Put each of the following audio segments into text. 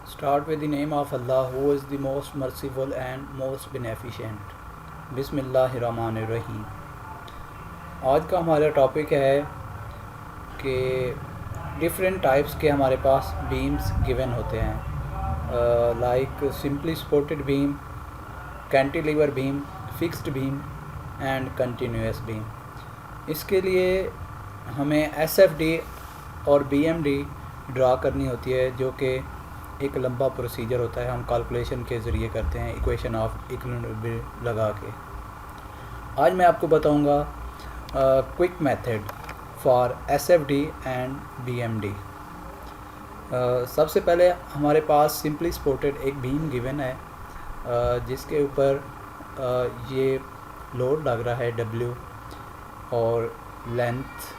Start with the name of Allah, who is the most merciful and most beneficent. बिस्मिल्लाहिर्रहमानिर्रहीम। आज का हमारा topic है कि डिफरेंट टाइप्स के हमारे पास बीम्स गिवन होते हैं, like simply supported beam, cantilever beam, fixed beam and continuous beam. इसके लिए हमें एसएफडी और बीएमडी ड्रा करनी होती है, जो कि एक लंबा प्रोसीजर होता है। हम कैलकुलेशन के ज़रिए करते हैं, इक्वेशन ऑफ इक्विलिब्रियम लगा के। आज मैं आपको बताऊंगा quick method for SFD and BMD. सबसे पहले हमारे पास सिंपली सपोर्टेड एक बीम गिवन है, जिसके ऊपर ये लोड लग रहा है W, और लेंथ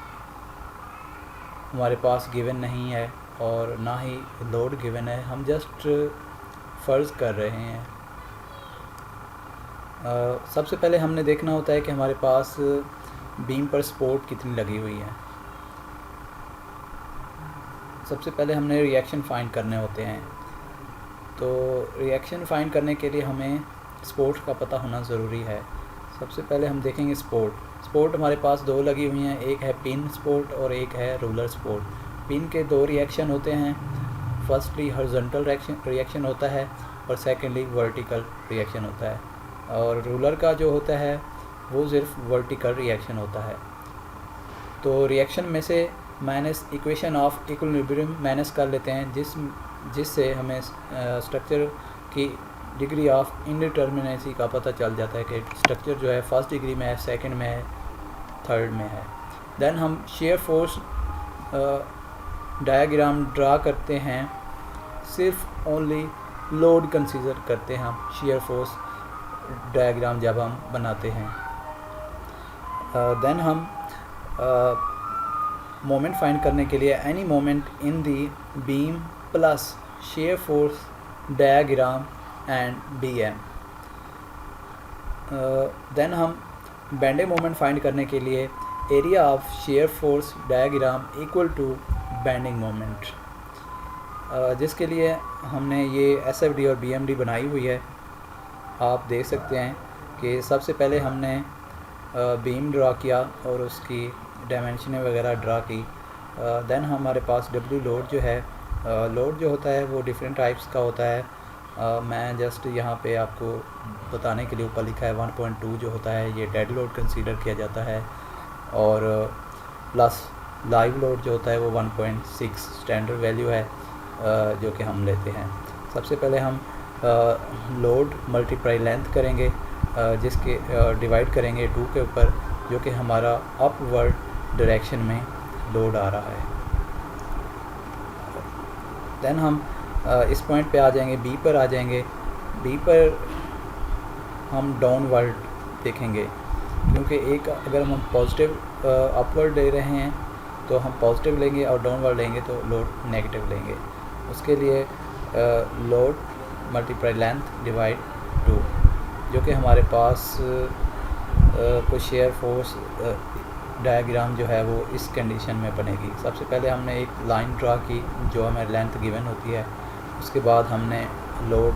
हमारे पास गिवन नहीं है और ना ही लोड गिवन है। हम जस्ट फ़र्ज़ कर रहे हैं। सबसे पहले हमने देखना होता है कि हमारे पास बीम पर सपोर्ट कितनी लगी हुई है। सबसे पहले हमने रिएक्शन फाइंड करने होते हैं। तो रिएक्शन फाइंड करने के लिए हमें सपोर्ट का पता होना ज़रूरी है। सबसे पहले हम देखेंगे सपोर्ट हमारे पास दो लगी हुई हैं, एक है पिन सपोर्ट और एक है रूलर सपोर्ट। पिन के दो रिएक्शन होते हैं, फर्स्टली हॉरिजॉन्टल रिएक्शन होता है और सेकेंडली वर्टिकल रिएक्शन होता है, और रूलर का जो होता है वो सिर्फ वर्टिकल रिएक्शन होता है। तो रिएक्शन में से minus equation of equilibrium minus कर लेते हैं, जिससे हमें स्ट्रक्चर की डिग्री ऑफ इनडिटर्मिनेसी का पता चल जाता है कि स्ट्रक्चर जो है फर्स्ट डिग्री में है, सेकंड में है, थर्ड में है। देन हम शेयर फोर्स डायग्राम ड्रा करते हैं, सिर्फ ओनली लोड कंसीडर करते हैं हम शेयर फोर्स डायग्राम जब हम बनाते हैं। देन हम मोमेंट फाइंड करने के लिए any moment in the beam plus shear force diagram and BM। Then हम बेंडिंग मोमेंट फाइंड करने के लिए area of shear force diagram equal to bending moment, जिसके लिए हमने ये SFD और BMD बनाई हुई है। आप देख सकते हैं कि सबसे पहले हमने बीम ड्रा किया और उसकी डायमेंशनें वगैरह ड्रा की। देन हमारे पास W लोड जो है, लोड जो होता है वो डिफरेंट टाइप्स का होता है। मैं जस्ट यहाँ पे आपको बताने के लिए ऊपर लिखा है 1.2 जो होता है ये डेड लोड कंसीडर किया जाता है, और प्लस लाइव लोड जो होता है वो 1.6 स्टैंडर्ड वैल्यू है, जो कि हम लेते हैं। सबसे पहले हम लोड मल्टीप्लाई लेंथ करेंगे, जिसके डिवाइड करेंगे 2 के ऊपर, जो कि हमारा अपवर्ड डायरेक्शन में लोड आ रहा है। देन हम इस पॉइंट पे आ जाएंगे, B पर आ जाएंगे। B पर हम डाउनवर्ड देखेंगे, क्योंकि एक अगर हम पॉजिटिव अपवर्ड ले रहे हैं तो हम पॉजिटिव लेंगे और डाउनवर्ड लेंगे तो लोड नेगेटिव लेंगे। उसके लिए लोड मल्टीप्लाई लेंथ डिवाइड 2, जो कि हमारे पास कुछ शेयर फोर्स डायग्राम जो है वो इस कंडीशन में बनेगी। सबसे पहले हमने एक लाइन ड्रा की जो हमें लेंथ गिवन होती है। उसके बाद हमने लोड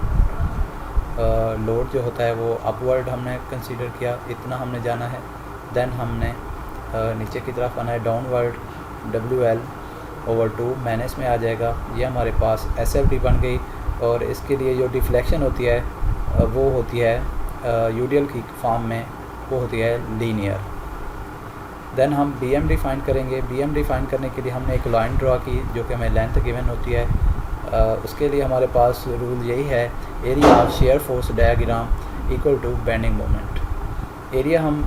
जो होता है वो अपवर्ड हमने कंसीडर किया, इतना हमने जाना है। देन हमने नीचे की तरफ आना है, डाउनवर्ड WL/2 माइनस में आ जाएगा। ये हमारे पास SFD बन गई, और इसके लिए जो डिफ्लेक्शन होती है वो होती है यूडियल की फॉर्म में, वो होती है लीनियर। देन हम BMD फाइंड करेंगे। BMD फाइंड करने के लिए हमने एक लाइन ड्रा की जो कि हमें लेंथ गिवन होती है। उसके लिए हमारे पास रूल यही है, area of shear force diagram equal to bending moment. Area हम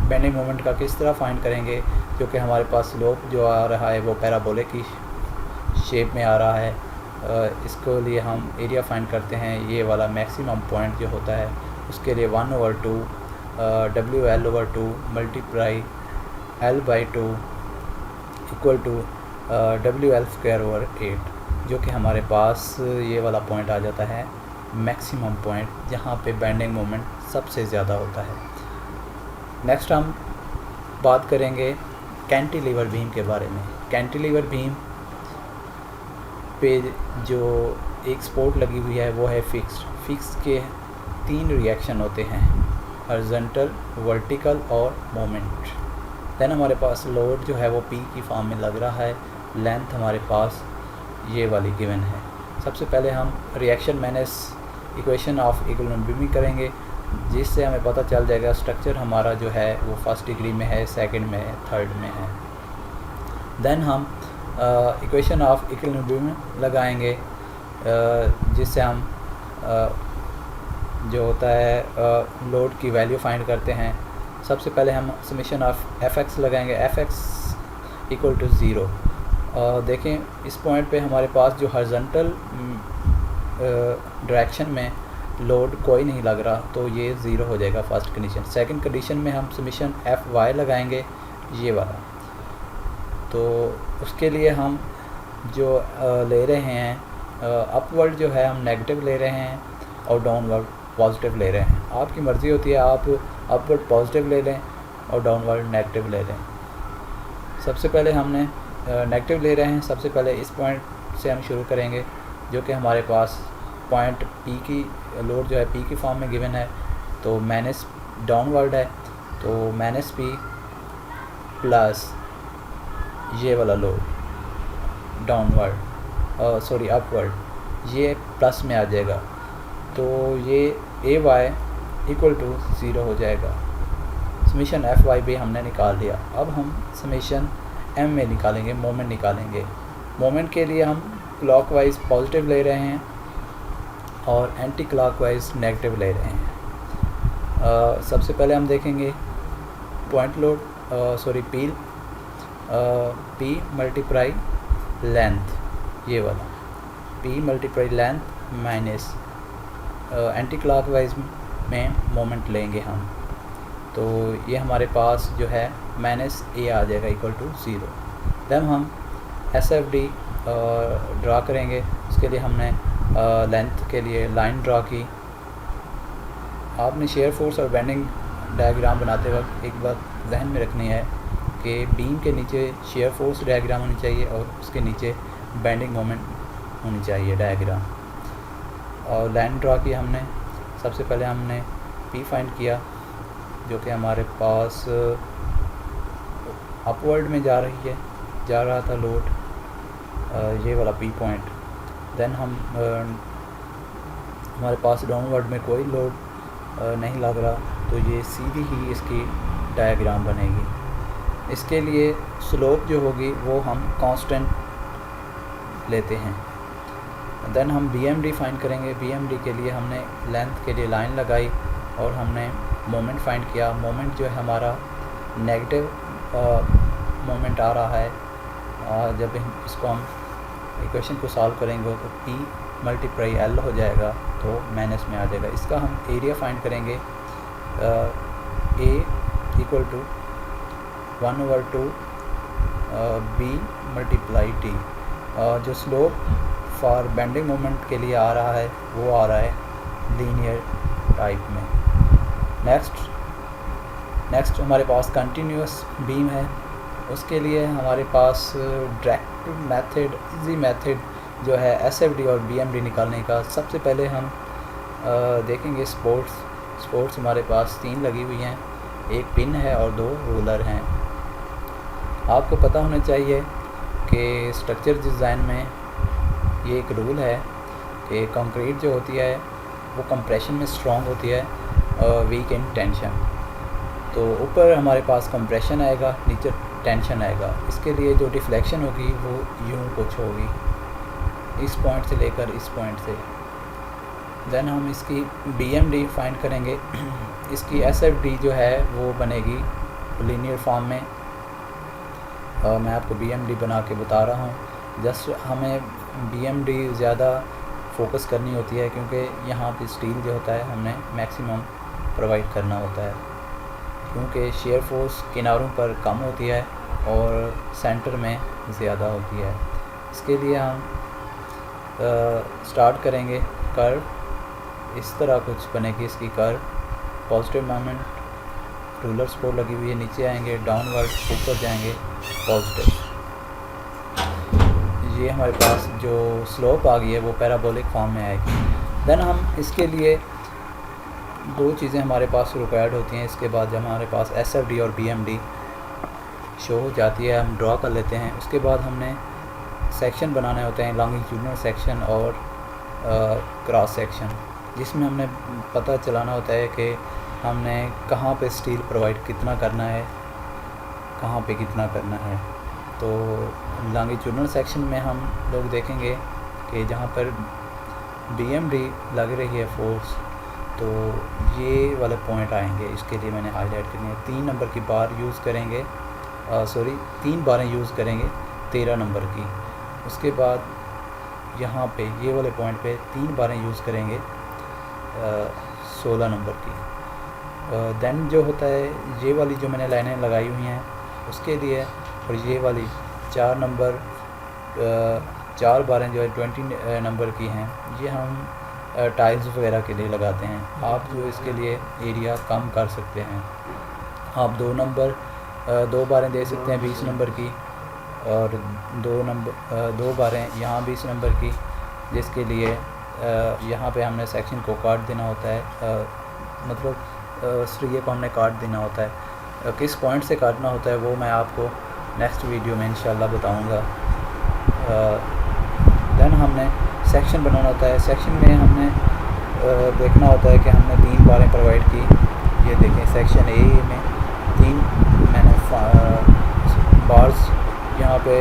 बेंडिंग मोमेंट का किस तरह फाइंड करेंगे, क्योंकि हमारे पास स्लोप जो आ रहा है वो पैराबोलिक की शेप में आ रहा है। इसके लिए हम एरिया फाइंड करते हैं, ये वाला मैक्सिमम पॉइंट जो होता है उसके लिए 1/2 WL/2 multiply L/2 equal to WL²/8, जो कि हमारे पास ये वाला पॉइंट आ जाता है मैक्सिमम पॉइंट, जहाँ पे बेंडिंग मोमेंट सबसे ज़्यादा होता है। नेक्स्ट हम बात करेंगे कैंटिलीवर बीम के बारे में। कैंटिलीवर बीम पे जो एक सपोर्ट लगी हुई है वो है फिक्स के 3 रिएक्शन होते हैं, हॉरिजॉन्टल, वर्टिकल और मोमेंट। देन हमारे पास लोड जो है वो पी की फॉर्म में लग रहा है, लेंथ हमारे पास ये वाली गिवन है। सबसे पहले हम reaction minus equation of equilibrium beaming करेंगे, जिससे हमें पता चल जाएगा स्ट्रक्चर हमारा जो है वो फर्स्ट डिग्री में है, सेकंड में है, थर्ड में है। देन हम इक्वेशन ऑफ इक्विलिब्रियम लगाएंगे, जिससे हम जो होता है लोड की वैल्यू फाइंड करते हैं। सबसे पहले हम समेशन ऑफ एफ एक्स लगाएंगे, एफ एक्स इक्वल टू 0। देखें इस पॉइंट पे हमारे पास जो हॉरिजॉन्टल डायरेक्शन में लोड कोई नहीं लग रहा, तो ये 0 हो जाएगा फर्स्ट कंडीशन। सेकंड कंडीशन में हम समेशन एफ वाई लगाएंगे, ये वाला। तो उसके लिए हम जो ले रहे हैं अपवर्ड जो है हम नेगेटिव ले रहे हैं और डाउनवर्ड पॉजिटिव ले रहे हैं। आपकी मर्ज़ी होती है, आप अपवर्ड पॉजिटिव ले लें और डाउनवर्ड नेगेटिव ले लें। सबसे पहले हमने नेगेटिव ले रहे हैं। सबसे पहले इस पॉइंट से हम शुरू करेंगे, जो कि हमारे पास पॉइंट पी की लोड जो है पी की फॉर्म में गिवन है, तो माइनस डाउनवर्ड है, तो माइनस पी प्लस ये वाला लोड डाउनवर्ड सॉरी अपवर्ड, ये प्लस में आ जाएगा, तो ये ए वाई इक्वल टू 0 हो जाएगा। समेशन एफ वाई भी हमने निकाल लिया। अब हम समेशन एम में निकालेंगे, मोमेंट निकालेंगे। मोमेंट के लिए हम क्लॉकवाइज पॉजिटिव ले रहे हैं और एंटी क्लॉकवाइज नेगेटिव ले रहे हैं। सबसे पहले हम देखेंगे point load sorry P multiply length, ये वाला P multiply length minus anti clockwise में मोमेंट लेंगे हम, तो ये हमारे पास जो है माइनस ए आ जाएगा इक्वल टू 0। देन हम एस एफ डी ड्रा करेंगे। उसके लिए हमने लेंथ के लिए लाइन ड्रा की। आपने शेयर फोर्स और बेंडिंग डायग्राम बनाते वक्त एक बात जहन में रखनी है कि बीम के नीचे शेयर फोर्स डायग्राम होनी चाहिए और उसके नीचे बेंडिंग मोमेंट होनी चाहिए डायग्राम। और लाइन ड्रा की हमने। सबसे पहले हमने पी फाइंड किया, जो कि हमारे पास अपवर्ड में जा रहा था लोड, ये वाला पी पॉइंट। देन हम हमारे पास डाउनवर्ड में कोई लोड नहीं लग रहा, तो ये सीधी ही इसकी डायग्राम बनेगी। इसके लिए स्लोप जो होगी वो हम कांस्टेंट लेते हैं। देन हम BMD फाइंड करेंगे। BMD के लिए हमने लेंथ के लिए लाइन लगाई और हमने मोमेंट फाइंड किया। मोमेंट जो है हमारा नेगेटिव मोमेंट आ रहा है। जब इसको हम इक्वेशन को सॉल्व करेंगे तो P मल्टीप्लाई L हो जाएगा, तो माइनस में आ जाएगा। इसका हम एरिया फाइंड करेंगे। A equal to 1/2 B multiply T। जो स्लोप फॉर बेंडिंग मोमेंट के लिए आ रहा है वो आ रहा है लीनियर टाइप में। नेक्स्ट हमारे पास कंटिन्यूस बीम है। उसके लिए हमारे पास डायरेक्ट मेथड, इजी मेथड जो है SFD और BMD निकालने का। सबसे पहले हम देखेंगे स्पोर्ट्स हमारे पास 3 लगी हुई हैं, एक पिन है और 2 रोलर हैं। आपको पता होना चाहिए कि स्ट्रक्चर डिज़ाइन में ये एक रूल है कि कंक्रीट जो होती है वो कंप्रेशन में स्ट्रॉन्ग होती है, वीक इन टेंशन। तो ऊपर हमारे पास कंप्रेशन आएगा, नीचे टेंशन आएगा। इसके लिए जो डिफ्लेक्शन होगी वो यूं कुछ होगी, इस पॉइंट से लेकर इस पॉइंट से। देन हम इसकी BMD फाइंड करेंगे। इसकी SFD जो है वो बनेगी लीनियर फॉर्म में। मैं आपको BMD बना के बता रहा हूँ। जस्ट हमें BMD ज़्यादा फोकस करनी होती है, क्योंकि यहाँ पे स्टील जो होता है हमने मैक्सिमम प्रोवाइड करना होता है, क्योंकि शेयर फोर्स किनारों पर कम होती है और सेंटर में ज़्यादा होती है। इसके लिए हम स्टार्ट करेंगे कर्व, इस तरह कुछ बनेगी इसकी curve. Positive moment, ruler support लगी हुई है, नीचे आएंगे डाउनवर्ड, ऊपर जाएंगे पॉजिटिव। ये हमारे पास जो स्लोप आ गई है वो पैराबोलिक फॉर्म में आएगी। देन हम इसके लिए दो चीज़ें हमारे पास रिक्वायर्ड होती हैं। इसके बाद जब हमारे पास SFD और BMD शो हो जाती है, हम ड्रा कर लेते हैं। उसके बाद हमने सेक्शन बनाने होते हैं, लॉन्गिट्यूडनल सेक्शन और क्रॉस सेक्शन, जिसमें हमने पता चलाना होता है कि हमने कहाँ पे स्टील प्रोवाइड कितना करना है, कहाँ पे कितना करना है। तो लॉन्गिट्यूडनल सेक्शन में हम लोग देखेंगे कि जहाँ पर BMD लग रही है फोर्स, तो ये वाले पॉइंट आएंगे। इसके लिए मैंने हाईलाइट करनी है। 3 नंबर की बार यूज़ करेंगे, 3 बारें यूज़ करेंगे 13 नंबर की। उसके बाद यहाँ पे ये वाले पॉइंट पे 3 बारें यूज़ करेंगे 16 नंबर की। देन जो होता है, ये वाली जो मैंने लाइनें लगाई हुई हैं उसके लिए, और ये वाली 4 नंबर 4 बारें जो है 20 नंबर की हैं, ये हम टाइल्स वगैरह के लिए लगाते हैं। आप जो इसके लिए एरिया कम कर सकते हैं, आप 2 बारें दे सकते हैं 20 नंबर की, और 2 बारें यहाँ 20 नंबर की, जिसके लिए यहाँ पे हमने सेक्शन को काट देना होता है, मतलब सरिये को हमने काट देना होता है। किस पॉइंट से काटना होता है वो मैं आपको नेक्स्ट वीडियो में इंशाल्लाह बताऊँगा। देन हमने सेक्शन बनाना होता है। सेक्शन में हमने देखना होता है कि हमने 3 बारें प्रोवाइड की। ये देखें, सेक्शन A में 3 मैंने बार्स यहाँ पे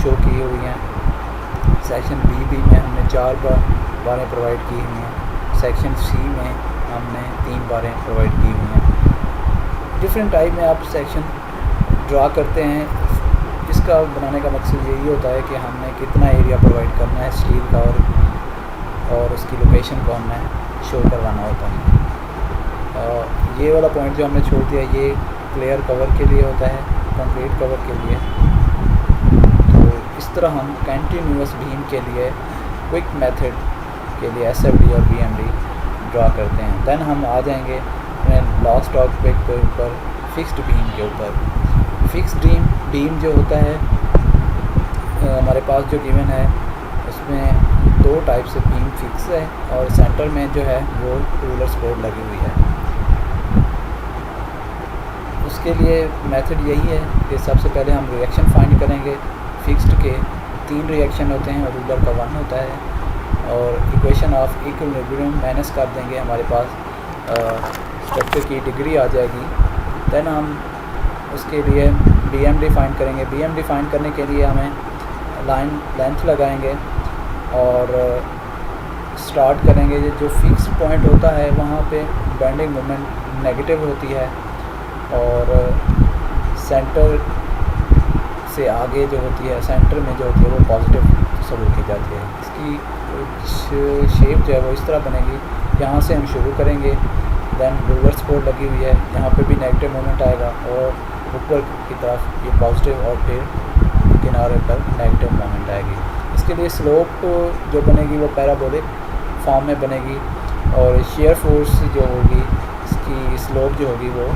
शो की हुई हैं। सेक्शन B में हमने 4 बारें प्रोवाइड की हुई हैं। सेक्शन C में हमने 3 बारें प्रोवाइड की हुई हैं। डिफरेंट टाइप में आप सेक्शन ड्रा करते हैं। इसका बनाने का मकसद यही होता है कि हमने कितना एरिया प्रोवाइड करना है स्टील का, और उसकी लोकेशन को हमने शो करवाना होता है। ये वाला पॉइंट जो हमने छोड़ दिया, ये क्लियर कवर के लिए होता है, कंक्रीट कवर के लिए। तो इस तरह हम कंटिन्यूअस बीम के लिए क्विक मेथड के लिए SFD और BMD ड्रा करते हैं। देन हम आ जाएंगे लास्ट टॉपिक के ऊपर, फिक्स्ड बीम के ऊपर। फिक्स्ड बीम जो होता है, हमारे पास जो गिवन है उसमें 2 टाइप से बीम फिक्स है, और सेंटर में जो है वो रूलर सपोर्ट लगी हुई है। उसके लिए मेथड यही है कि सबसे पहले हम रिएक्शन फाइंड करेंगे। फिक्स्ड के 3 रिएक्शन होते हैं और रूलर का 1 होता है, और इक्वेशन ऑफ इक्विलिब्रियम माइनस कर देंगे, हमारे पास स्ट्रक्चर की डिग्री आ जाएगी। देन हम उसके लिए BMD फाइंड करेंगे। BMD फाइंड करने के लिए हमें लाइन लेंथ लगाएंगे और स्टार्ट करेंगे। जो फिक्स पॉइंट होता है वहाँ पे बेंडिंग मोमेंट नेगेटिव होती है, और सेंटर से आगे जो होती है, सेंटर में जो होती है वो पॉजिटिव तस्वीर की जाती है। इसकी शेप जो है वो इस तरह बनेगी। यहाँ से हम शुरू करेंगे, देन रूलर सपोर्ट लगी हुई है, यहाँ पे भी नेगेटिव मोमेंट आएगा, और ऊपर की तरफ ये पॉजिटिव, और फिर किनारे पर नेगेटिव मोमेंट आएगी। इसके लिए स्लोप जो बनेगी वो पैराबोलिक फॉर्म में बनेगी, और शेयर फोर्स जो होगी, इसकी स्लोप जो होगी वो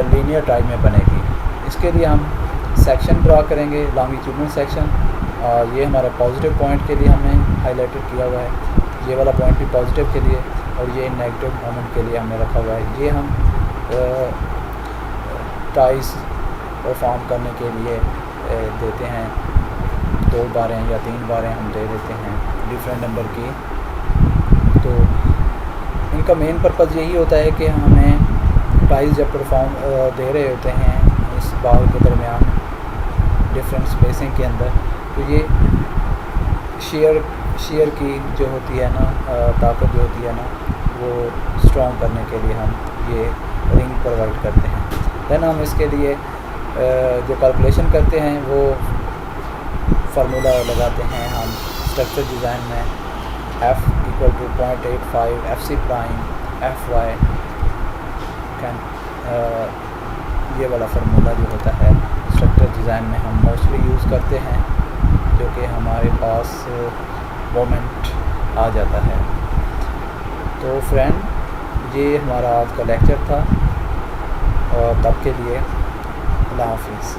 लीनियर टाइप में बनेगी। इसके लिए हम सेक्शन ड्रा करेंगे, लॉन्गिट्यूडनल सेक्शन। ये हमारा पॉजिटिव पॉइंट के लिए हमने हाईलाइटेड किया हुआ है, ये वाला पॉइंट भी पॉजिटिव के लिए, और ये नेगेटिव मोमेंट के लिए हमने रखा हुआ है। ये हम टाइज परफॉर्म करने के लिए देते हैं, 2 बारें या 3 बारें हम दे देते हैं डिफरेंट नंबर की। तो इनका मेन पर्पज़ यही होता है कि हमें टाइज जब परफॉर्म दे रहे होते हैं इस बार के दरमियान डिफरेंट स्पेसिंग के अंदर, तो ये शेयर की जो होती है ना, ताकत जो होती है ना, वो स्ट्रॉन्ग करने के लिए हम ये रिंग प्रोवाइड करते हैं। देन हम इसके लिए जो कैलकुलेशन करते हैं वो फार्मूला लगाते हैं हम स्ट्रक्चर डिज़ाइन में, F = 0.85 FC प्राइम FY ये वाला फार्मूला जो होता है स्ट्रक्चर डिज़ाइन में हम मोस्टली यूज़ करते हैं, जो कि हमारे पास मोमेंट आ जाता है। तो फ्रेंड, ये हमारा आज का लेक्चर था, और तब के लिए अल्लाह हाफिज़।